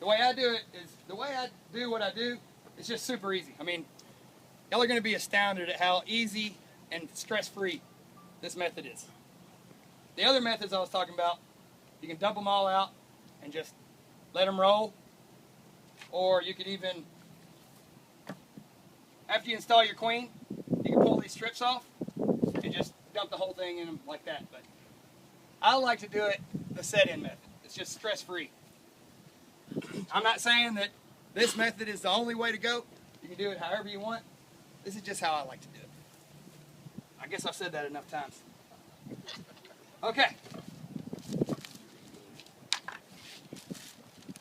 The way I do what I do is just super easy. I mean, y'all are going to be astounded at how easy and stress-free this method is. The other methods I was talking about, you can dump them all out and just let them roll, or you could even, after you install your queen, you can pull these strips off and just dump the whole thing in them like that. But I like to do it the set-in method. It's just stress-free. I'm not saying that this method is the only way to go. You can do it however you want. This is just how I like to do it. I guess I've said that enough times. Okay.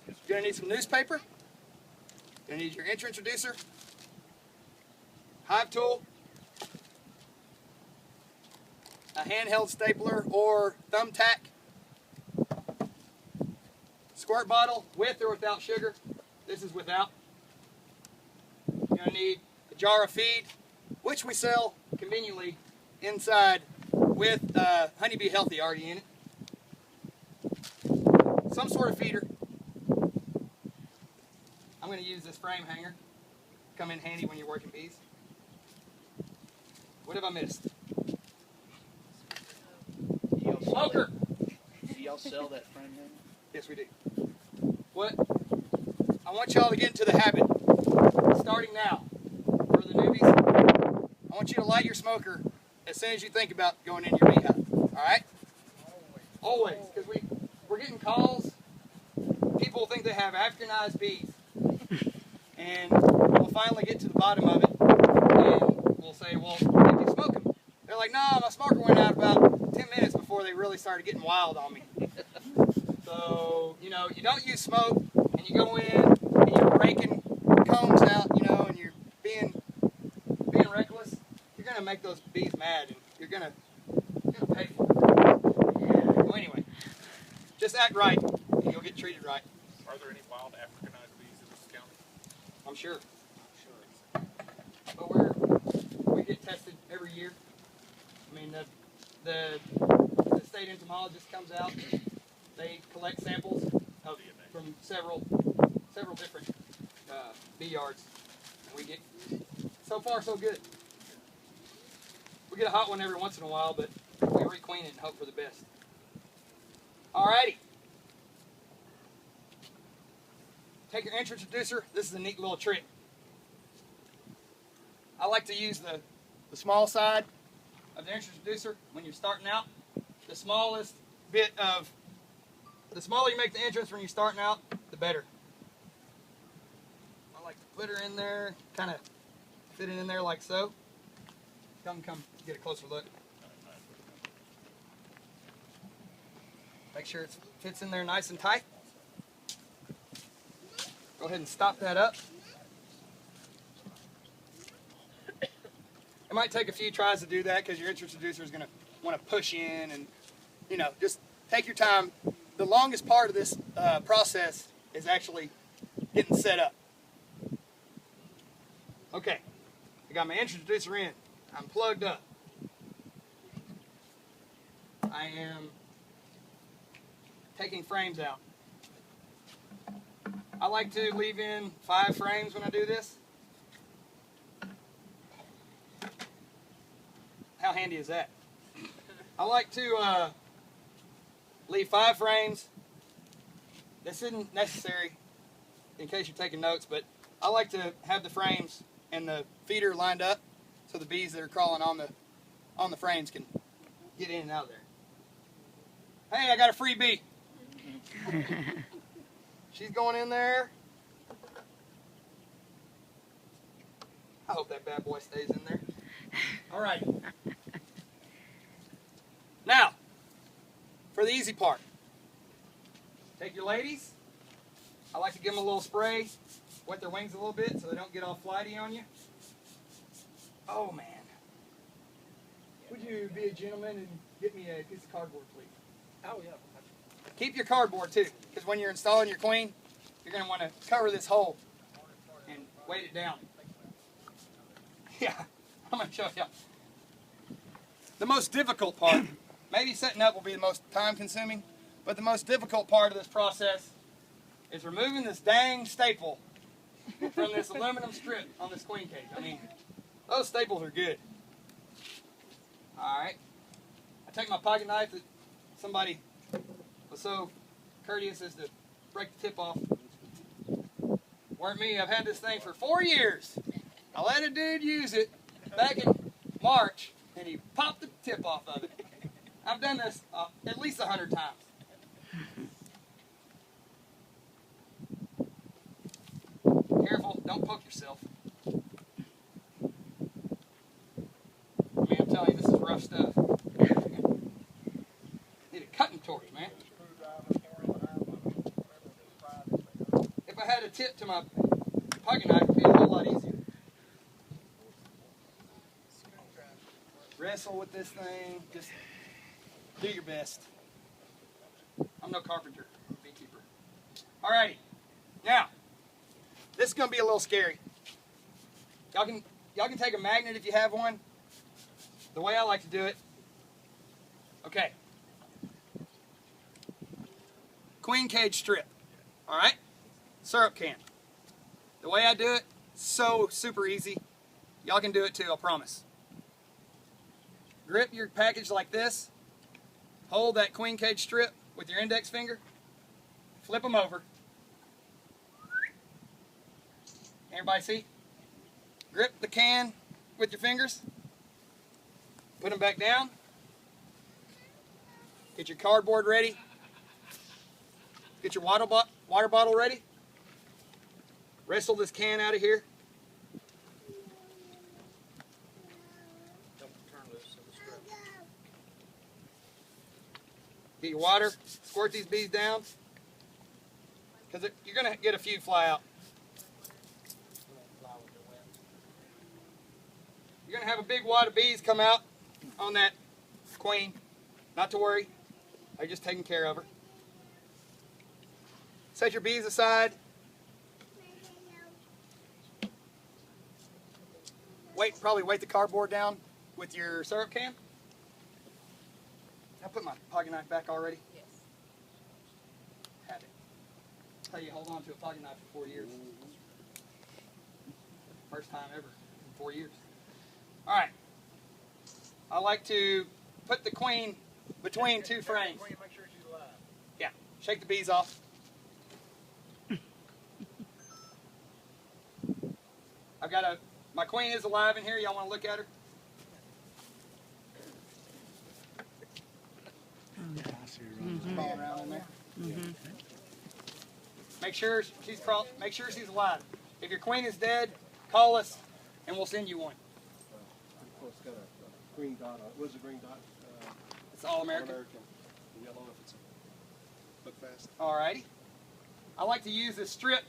You're going to need some newspaper. You're going to need your introducer, hive tool, a handheld stapler or thumbtack, squirt bottle with or without sugar. This is without. You're going to need a jar of feed, which we sell conveniently inside with Honeybee Healthy already in it. Some sort of feeder. I'm going to use this frame hanger. Come in handy when you're working bees. What have I missed? Smoker! Do y'all sell that frame hanger? Yes, we do. What? I want y'all to get into the habit, starting now, for the newbies. I want you to light your smoker as soon as you think about going in your beehive. Alright? Always. Because we're getting calls. People think they have Africanized bees. And we'll finally get to the bottom of it. And we'll say, well, did you smoke them? They're like, no, my smoker went out about 10 minutes before they really started getting wild on me. So, you know, you don't use smoke, and you go in, and you're raking combs out, you know, and you're being reckless. You're going to make those bees mad, and you're going to pay for it. Well, anyway, just act right, and you'll get treated right. Are there any wild Africanized bees in this county? I'm sure. Sure. But we get tested every year. I mean, the state entomologist comes out. They collect samples from several different bee yards, and we get, so far so good. We get a hot one every once in a while, but we requeen it and hope for the best. Alrighty. Take your introducer. This is a neat little trick. I like to use the small side of the introducer when you're starting out. The smaller you make the entrance when you're starting out, the better. I like to put her in there, kind of fit it in there like so. Come get a closer look. Make sure it fits in there nice and tight. Go ahead and stop that up. It might take a few tries to do that because your introducer is going to want to push in, and you know, just take your time. The longest part of this process is actually getting set up. Okay, I got my introducer in. I'm plugged up. I am taking frames out. I like to leave in 5 frames when I do this. How handy is that? I like to leave 5 frames. This isn't necessary in case you're taking notes, but I like to have the frames and the feeder lined up so the bees that are crawling on the frames can get in and out of there. Hey, I got a free bee. She's going in there. I hope that bad boy stays in there. All right. Now, for the easy part. Take your ladies. I like to give them a little spray, wet their wings a little bit so they don't get all flighty on you. Oh, man. Would you be a gentleman and get me a piece of cardboard, please? Oh, yeah. Keep your cardboard, too, because when you're installing your queen, you're going to want to cover this hole and weight it down. Yeah, I'm going to show you. The most difficult part, maybe setting up will be the most time-consuming, but the most difficult part of this process is removing this dang staple from this aluminum strip on this queen cage. I mean, those staples are good. Alright. I take my pocket knife that somebody was so courteous as to break the tip off. Weren't me, I've had this thing for 4 years. I let a dude use it back in March, and he popped the tip off of it. I've done this at least 100 times. Careful, don't poke yourself. I mean, I'm telling you, this is rough stuff. Need a cutting torch, man. If I had a tip to my pocket knife, it'd be a whole lot easier. Wrestle with this thing. Just do your best. I'm no carpenter. I'm a beekeeper. Alrighty. Now, this is going to be a little scary. Y'all can take a magnet if you have one. The way I like to do it. Okay. Queen cage strip. Alright? Syrup can. The way I do it, so super easy. Y'all can do it too, I promise. Grip your package like this. Hold that queen cage strip with your index finger. Flip them over. Everybody see? Grip the can with your fingers. Put them back down. Get your cardboard ready. Get your water bottle ready. Wrestle this can out of here. Get your water. Squirt these bees down. Because you're going to get a few fly out. You're going to have a big wad of bees come out on that queen. Not to worry. They're just taking care of her. Set your bees aside. Probably weight the cardboard down with your syrup can. I put my pocket knife back already. Yes. Have it. Tell you, hold on to a pocket knife for 4 years. First time ever in 4 years. All right. I like to put the queen between two frames. Make sure she's alive. Yeah. Shake the bees off. I've got my queen is alive in here. Y'all want to look at her? Crawl around in there. Make sure she's alive. If your queen is dead, call us and we'll send you one. It's got a green dot on it. What is a green dot? It's all American. Yellow if it's look fast. Alrighty. I like to use this strip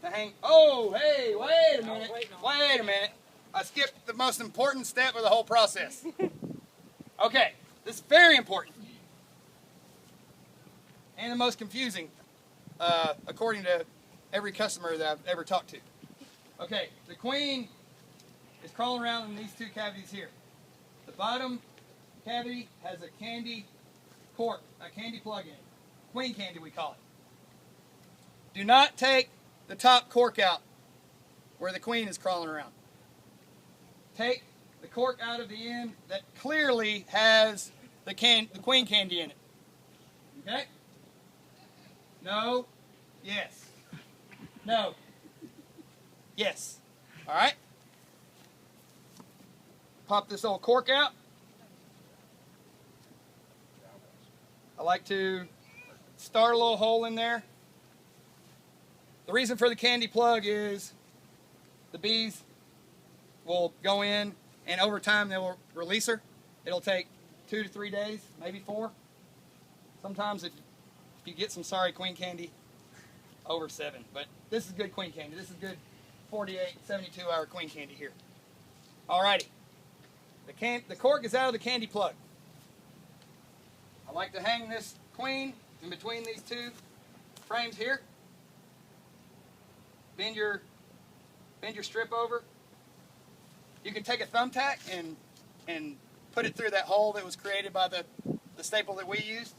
to hang. Oh, hey, wait a minute. Wait a minute. I skipped the most important step of the whole process. Okay, this is very important. And the most confusing, according to every customer that I've ever talked to. Okay, the queen is crawling around in these two cavities here. The bottom cavity has a candy cork, a candy plug in it. Queen candy, we call it. Do not take the top cork out where the queen is crawling around. Take the cork out of the end that clearly has the queen candy in it. Okay? No. Yes. No. Yes. All right? Pop this old cork out. I like to start a little hole in there. The reason for the candy plug is the bees will go in and over time they will release her. It'll take 2 to 3 days, maybe 4. Sometimes if you get some sorry queen candy, over 7. But this is good queen candy. This is good 48, 72 hour queen candy here. Alrighty. The cork is out of the candy plug. I like to hang this queen in between these two frames here. Bend your strip over. You can take a thumbtack and put it through that hole that was created by the staple that we used.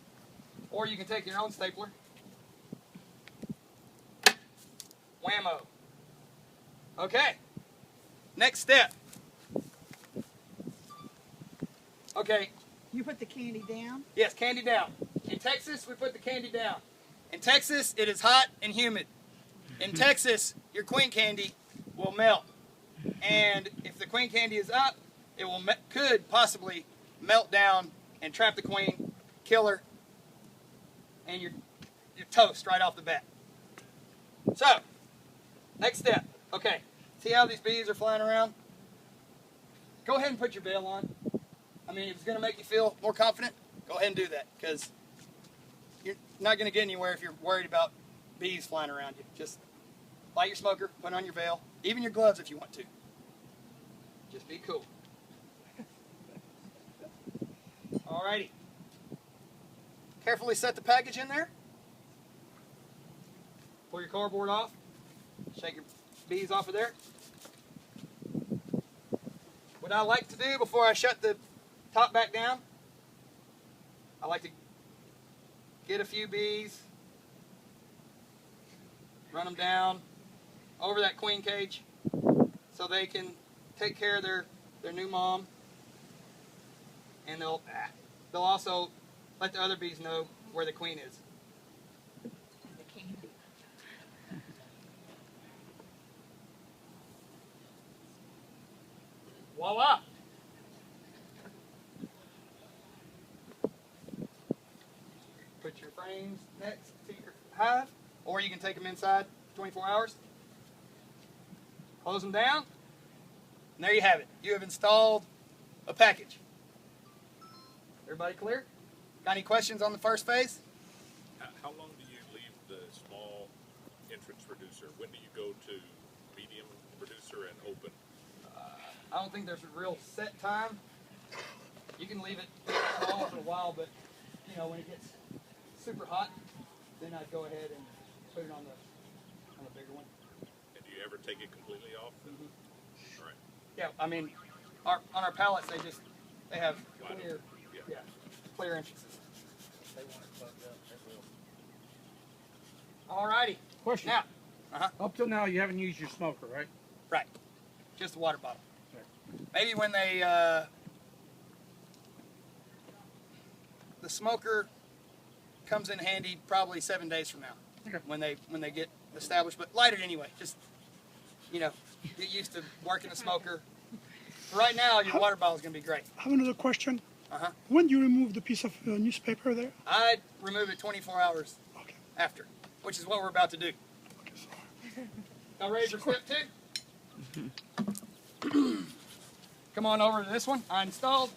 Or you can take your own stapler. Whammo. Okay. Next step. Okay. You put the candy down? Yes, candy down. In Texas, we put the candy down. In Texas, it is hot and humid. In Texas, your queen candy will melt. And if the queen candy is up, it could possibly melt down and trap the queen, kill her, and you're toast right off the bat. So, next step. Okay, see how these bees are flying around? Go ahead and put your veil on. I mean, if it's going to make you feel more confident, go ahead and do that, because you're not going to get anywhere if you're worried about bees flying around you. Just light your smoker, put on your veil, even your gloves if you want to. Just be cool. Alrighty. Carefully set the package in there. Pull your cardboard off. Shake your bees off of there. What I like to do before I shut the top back down, I like to get a few bees, run them down over that queen cage so they can take care of their new mom, and they'll also let the other bees know where the queen is. The candy. Voila! Put your frames next to your hive, or you can take them inside 24 hours. Close them down, and there you have it. You have installed a package. Everybody clear? Got any questions on the first phase? How long do you leave the small entrance reducer? When do you go to medium reducer and open? I don't think there's a real set time. You can leave it small for a while, but you know, when it gets super hot, then I'd go ahead and put it on the bigger one. And do you ever take it completely off? Mm-hmm. All right. Yeah, I mean, on our pallets, they have Wide clear, open. yeah, clear entrances. They want it plugged up, they will. Alrighty. Question. Now, Up till now, you haven't used your smoker, right? right, just a water bottle. Right. Maybe when they, the smoker comes in handy probably 7 days from now. Okay. When they get established, but light it anyway. Just, you know, get used to working the smoker. Right now, your water bottle is going to be great. I have another question. Uh-huh. When do you remove the piece of newspaper there? I'd remove it 24 hours Okay. after, which is what we're about to do. Okay, sorry. Y'all ready for step 2? Come on over to this one. I installed.